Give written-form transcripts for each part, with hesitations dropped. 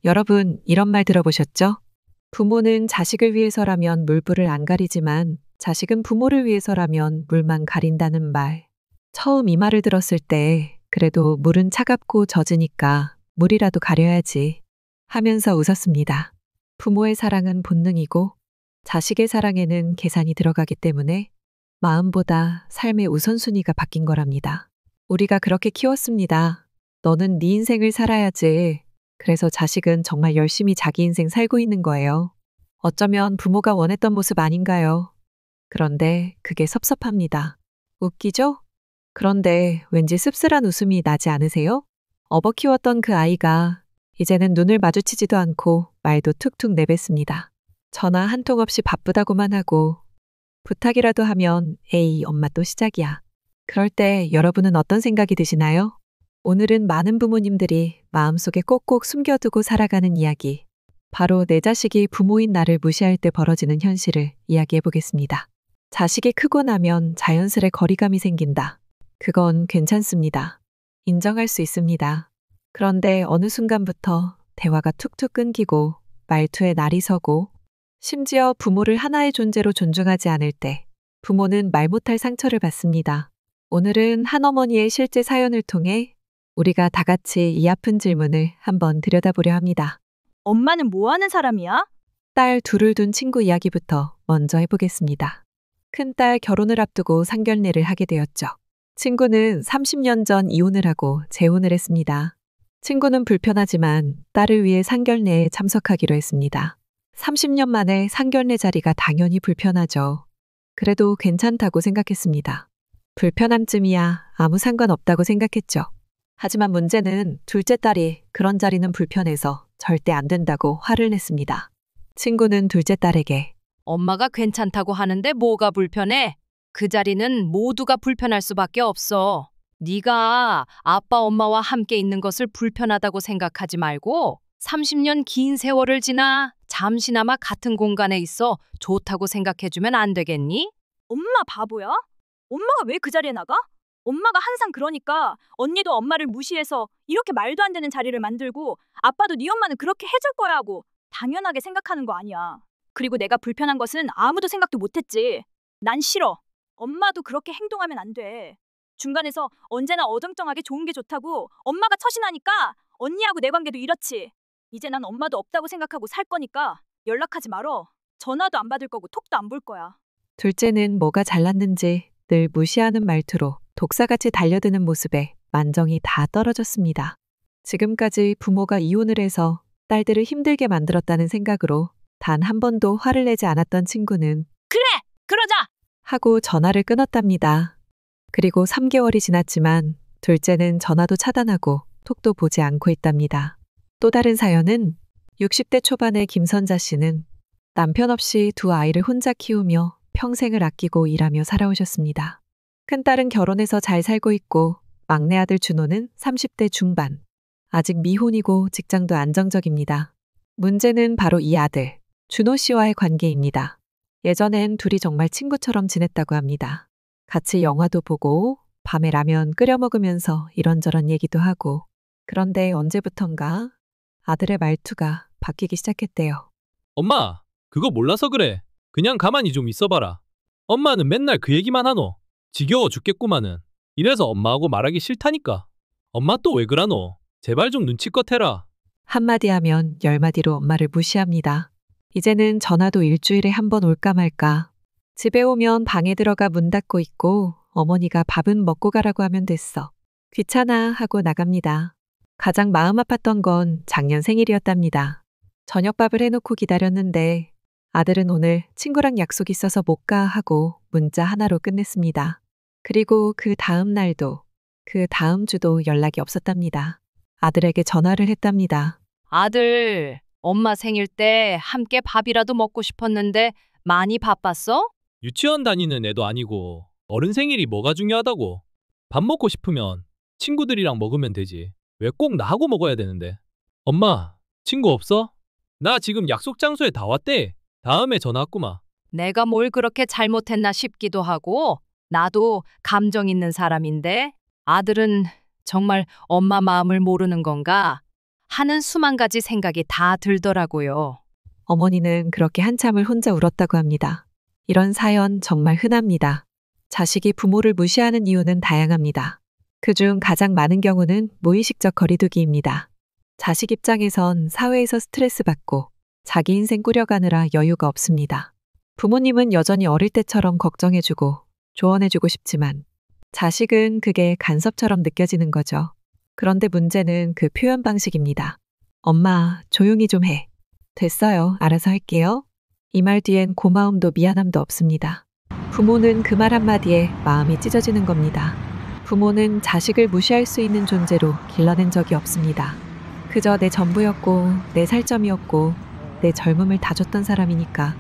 여러분, 이런 말 들어보셨죠? 부모는 자식을 위해서라면 물불을 안 가리지만 자식은 부모를 위해서라면 물만 가린다는 말. 처음 이 말을 들었을 때 그래도 물은 차갑고 젖으니까 물이라도 가려야지 하면서 웃었습니다. 부모의 사랑은 본능이고 자식의 사랑에는 계산이 들어가기 때문에 마음보다 삶의 우선순위가 바뀐 거랍니다. 우리가 그렇게 키웠습니다. 너는 네 인생을 살아야지. 그래서 자식은 정말 열심히 자기 인생 살고 있는 거예요. 어쩌면 부모가 원했던 모습 아닌가요? 그런데 그게 섭섭합니다. 웃기죠? 그런데 왠지 씁쓸한 웃음이 나지 않으세요? 업어 키웠던 그 아이가 이제는 눈을 마주치지도 않고 말도 툭툭 내뱉습니다. 전화 한 통 없이 바쁘다고만 하고 부탁이라도 하면 에이, 엄마 또 시작이야. 그럴 때 여러분은 어떤 생각이 드시나요? 오늘은 많은 부모님들이 마음속에 꼭꼭 숨겨두고 살아가는 이야기. 바로 내 자식이 부모인 나를 무시할 때 벌어지는 현실을 이야기해 보겠습니다. 자식이 크고 나면 자연스레 거리감이 생긴다. 그건 괜찮습니다. 인정할 수 있습니다. 그런데 어느 순간부터 대화가 툭툭 끊기고 말투에 날이 서고 심지어 부모를 하나의 존재로 존중하지 않을 때 부모는 말 못할 상처를 받습니다. 오늘은 한 어머니의 실제 사연을 통해 우리가 다 같이 이 아픈 질문을 한번 들여다보려 합니다. 엄마는 뭐 하는 사람이야? 딸 둘을 둔 친구 이야기부터 먼저 해보겠습니다. 큰딸 결혼을 앞두고 상견례를 하게 되었죠. 친구는 30년 전 이혼을 하고 재혼을 했습니다. 친구는 불편하지만 딸을 위해 상견례에 참석하기로 했습니다. 30년 만에 상견례 자리가 당연히 불편하죠. 그래도 괜찮다고 생각했습니다. 불편함쯤이야 아무 상관없다고 생각했죠. 하지만 문제는 둘째 딸이 그런 자리는 불편해서 절대 안 된다고 화를 냈습니다. 친구는 둘째 딸에게 엄마가 괜찮다고 하는데 뭐가 불편해? 그 자리는 모두가 불편할 수밖에 없어. 네가 아빠 엄마와 함께 있는 것을 불편하다고 생각하지 말고 30년 긴 세월을 지나 잠시나마 같은 공간에 있어 좋다고 생각해주면 안 되겠니? 엄마 바보야? 엄마가 왜 그 자리에 나가? 엄마가 항상 그러니까 언니도 엄마를 무시해서 이렇게 말도 안 되는 자리를 만들고 아빠도 네 엄마는 그렇게 해줄 거야 하고 당연하게 생각하는 거 아니야. 그리고 내가 불편한 것은 아무도 생각도 못했지. 난 싫어. 엄마도 그렇게 행동하면 안 돼. 중간에서 언제나 어정쩡하게 좋은 게 좋다고 엄마가 처신하니까 언니하고 내 관계도 이렇지. 이제 난 엄마도 없다고 생각하고 살 거니까 연락하지 말어. 전화도 안 받을 거고 톡도 안 볼 거야. 둘째는 뭐가 잘났는지 늘 무시하는 말투로 독사같이 달려드는 모습에 만정이 다 떨어졌습니다. 지금까지 부모가 이혼을 해서 딸들을 힘들게 만들었다는 생각으로 단 한 번도 화를 내지 않았던 친구는 그래! 그러자! 하고 전화를 끊었답니다. 그리고 3개월이 지났지만 둘째는 전화도 차단하고 톡도 보지 않고 있답니다. 또 다른 사연은 60대 초반의 김선자 씨는 남편 없이 두 아이를 혼자 키우며 평생을 아끼고 일하며 살아오셨습니다. 큰딸은 결혼해서 잘 살고 있고 막내 아들 준호는 30대 중반. 아직 미혼이고 직장도 안정적입니다. 문제는 바로 이 아들, 준호 씨와의 관계입니다. 예전엔 둘이 정말 친구처럼 지냈다고 합니다. 같이 영화도 보고 밤에 라면 끓여 먹으면서 이런저런 얘기도 하고. 그런데 언제부턴가 아들의 말투가 바뀌기 시작했대요. 엄마, 그거 몰라서 그래. 그냥 가만히 좀 있어봐라. 엄마는 맨날 그 얘기만 하노. 지겨워 죽겠구마는. 이래서 엄마하고 말하기 싫다니까. 엄마 또 왜 그러노? 제발 좀 눈치껏 해라. 한마디 하면 10마디로 엄마를 무시합니다. 이제는 전화도 일주일에 한 번 올까 말까. 집에 오면 방에 들어가 문 닫고 있고 어머니가 밥은 먹고 가라고 하면 됐어. 귀찮아 하고 나갑니다. 가장 마음 아팠던 건 작년 생일이었답니다. 저녁밥을 해놓고 기다렸는데 아들은 오늘 친구랑 약속 있어서 못 가 하고 문자 하나로 끝냈습니다. 그리고 그 다음 날도 그 다음 주도 연락이 없었답니다. 아들에게 전화를 했답니다. 아들, 엄마 생일 때 함께 밥이라도 먹고 싶었는데 많이 바빴어? 유치원 다니는 애도 아니고 어른 생일이 뭐가 중요하다고. 밥 먹고 싶으면 친구들이랑 먹으면 되지. 왜 꼭 나하고 먹어야 되는데. 엄마, 친구 없어? 나 지금 약속 장소에 다 왔대. 다음에 전화 왔구마. 내가 뭘 그렇게 잘못했나 싶기도 하고 나도 감정 있는 사람인데 아들은 정말 엄마 마음을 모르는 건가? 하는 수만 가지 생각이 다 들더라고요. 어머니는 그렇게 한참을 혼자 울었다고 합니다. 이런 사연 정말 흔합니다. 자식이 부모를 무시하는 이유는 다양합니다. 그중 가장 많은 경우는 무의식적 거리두기입니다. 자식 입장에선 사회에서 스트레스 받고 자기 인생 꾸려가느라 여유가 없습니다. 부모님은 여전히 어릴 때처럼 걱정해주고 조언해주고 싶지만 자식은 그게 간섭처럼 느껴지는 거죠. 그런데 문제는 그 표현 방식입니다. 엄마, 조용히 좀 해. 됐어요. 알아서 할게요. 이 말 뒤엔 고마움도 미안함도 없습니다. 부모는 그 말 한마디에 마음이 찢어지는 겁니다. 부모는 자식을 무시할 수 있는 존재로 길러낸 적이 없습니다. 그저 내 전부였고, 내 살점이었고, 내 젊음을 다 줬던 사람이니까.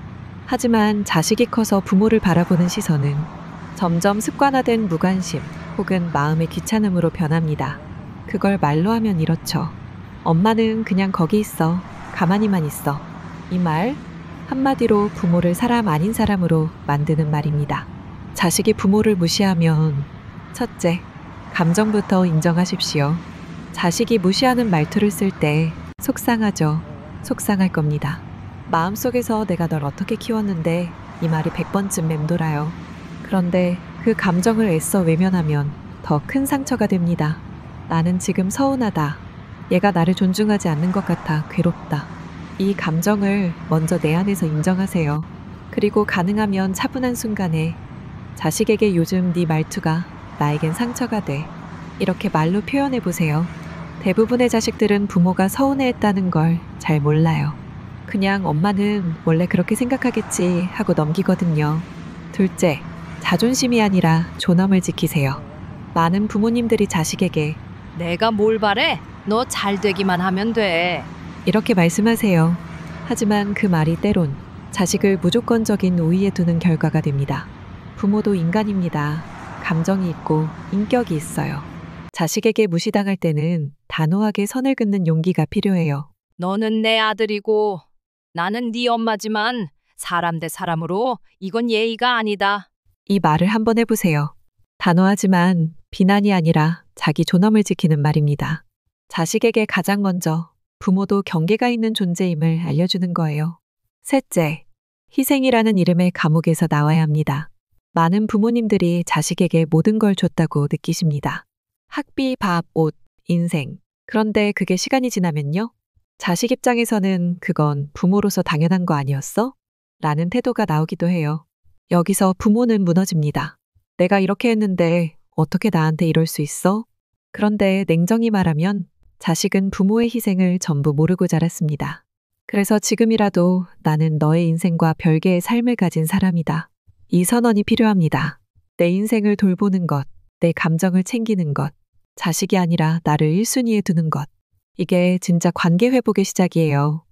하지만 자식이 커서 부모를 바라보는 시선은 점점 습관화된 무관심 혹은 마음의 귀찮음으로 변합니다. 그걸 말로 하면 이렇죠. 엄마는 그냥 거기 있어. 가만히만 있어. 이 말 한마디로 부모를 사람 아닌 사람으로 만드는 말입니다. 자식이 부모를 무시하면 첫째, 감정부터 인정하십시오. 자식이 무시하는 말투를 쓸 때 속상하죠. 속상할 겁니다. 마음속에서 내가 널 어떻게 키웠는데 이 말이 100번쯤 맴돌아요. 그런데 그 감정을 애써 외면하면 더 큰 상처가 됩니다. 나는 지금 서운하다. 얘가 나를 존중하지 않는 것 같아 괴롭다. 이 감정을 먼저 내 안에서 인정하세요. 그리고 가능하면 차분한 순간에 자식에게 요즘 네 말투가 나에겐 상처가 돼. 이렇게 말로 표현해 보세요. 대부분의 자식들은 부모가 서운해했다는 걸 잘 몰라요. 그냥 엄마는 원래 그렇게 생각하겠지 하고 넘기거든요. 둘째, 자존심이 아니라 존엄을 지키세요. 많은 부모님들이 자식에게 내가 뭘 바래? 너 잘 되기만 하면 돼. 이렇게 말씀하세요. 하지만 그 말이 때론 자식을 무조건적인 우위에 두는 결과가 됩니다. 부모도 인간입니다. 감정이 있고 인격이 있어요. 자식에게 무시당할 때는 단호하게 선을 긋는 용기가 필요해요. 너는 내 아들이고 나는 네 엄마지만 사람 대 사람으로 이건 예의가 아니다. 이 말을 한번 해보세요. 단호하지만 비난이 아니라 자기 존엄을 지키는 말입니다. 자식에게 가장 먼저 부모도 경계가 있는 존재임을 알려주는 거예요. 셋째, 희생이라는 이름의 감옥에서 나와야 합니다. 많은 부모님들이 자식에게 모든 걸 줬다고 느끼십니다. 학비, 밥, 옷, 인생. 그런데 그게 시간이 지나면요? 자식 입장에서는 그건 부모로서 당연한 거 아니었어? 라는 태도가 나오기도 해요. 여기서 부모는 무너집니다. 내가 이렇게 했는데 어떻게 나한테 이럴 수 있어? 그런데 냉정히 말하면 자식은 부모의 희생을 전부 모르고 자랐습니다. 그래서 지금이라도 나는 너의 인생과 별개의 삶을 가진 사람이다. 이 선언이 필요합니다. 내 인생을 돌보는 것, 내 감정을 챙기는 것, 자식이 아니라 나를 1순위에 두는 것. 이게 진짜 관계 회복의 시작이에요.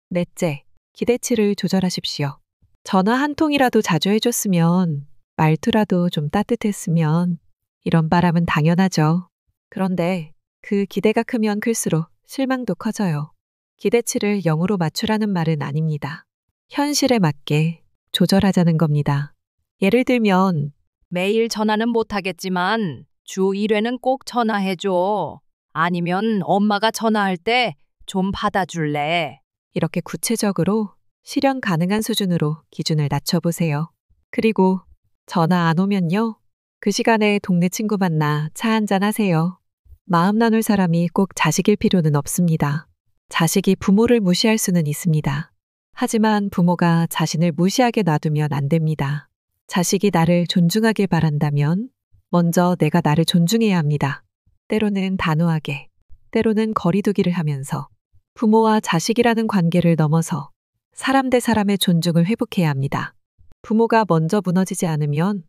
넷째, 기대치를 조절하십시오. 전화 한 통이라도 자주 해줬으면, 말투라도 좀 따뜻했으면, 이런 바람은 당연하죠. 그런데 그 기대가 크면 클수록 실망도 커져요. 기대치를 0으로 맞추라는 말은 아닙니다. 현실에 맞게 조절하자는 겁니다. 예를 들면 매일 전화는 못하겠지만 주 1회는 꼭 전화해줘. 아니면 엄마가 전화할 때 좀 받아줄래. 이렇게 구체적으로 실현 가능한 수준으로 기준을 낮춰보세요. 그리고 전화 안 오면요. 그 시간에 동네 친구 만나 차 한잔 하세요. 마음 나눌 사람이 꼭 자식일 필요는 없습니다. 자식이 부모를 무시할 수는 있습니다. 하지만 부모가 자신을 무시하게 놔두면 안 됩니다. 자식이 나를 존중하길 바란다면 먼저 내가 나를 존중해야 합니다. 때로는 단호하게, 때로는 거리두기를 하면서 부모와 자식이라는 관계를 넘어서 사람 대 사람의 존중을 회복해야 합니다. 부모가 먼저 무너지지 않으면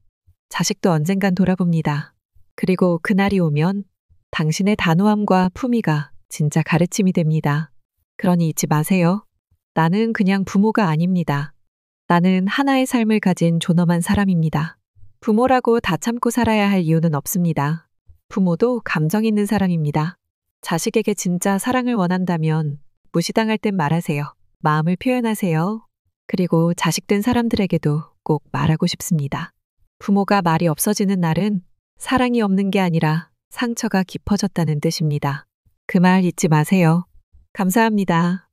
자식도 언젠간 돌아봅니다. 그리고 그날이 오면 당신의 단호함과 품위가 진짜 가르침이 됩니다. 그러니 잊지 마세요. 나는 그냥 부모가 아닙니다. 나는 하나의 삶을 가진 존엄한 사람입니다. 부모라고 다 참고 살아야 할 이유는 없습니다. 부모도 감정 있는 사람입니다. 자식에게 진짜 사랑을 원한다면 무시당할 땐 말하세요. 마음을 표현하세요. 그리고 자식된 사람들에게도 꼭 말하고 싶습니다. 부모가 말이 없어지는 날은 사랑이 없는 게 아니라 상처가 깊어졌다는 뜻입니다. 그 말 잊지 마세요. 감사합니다.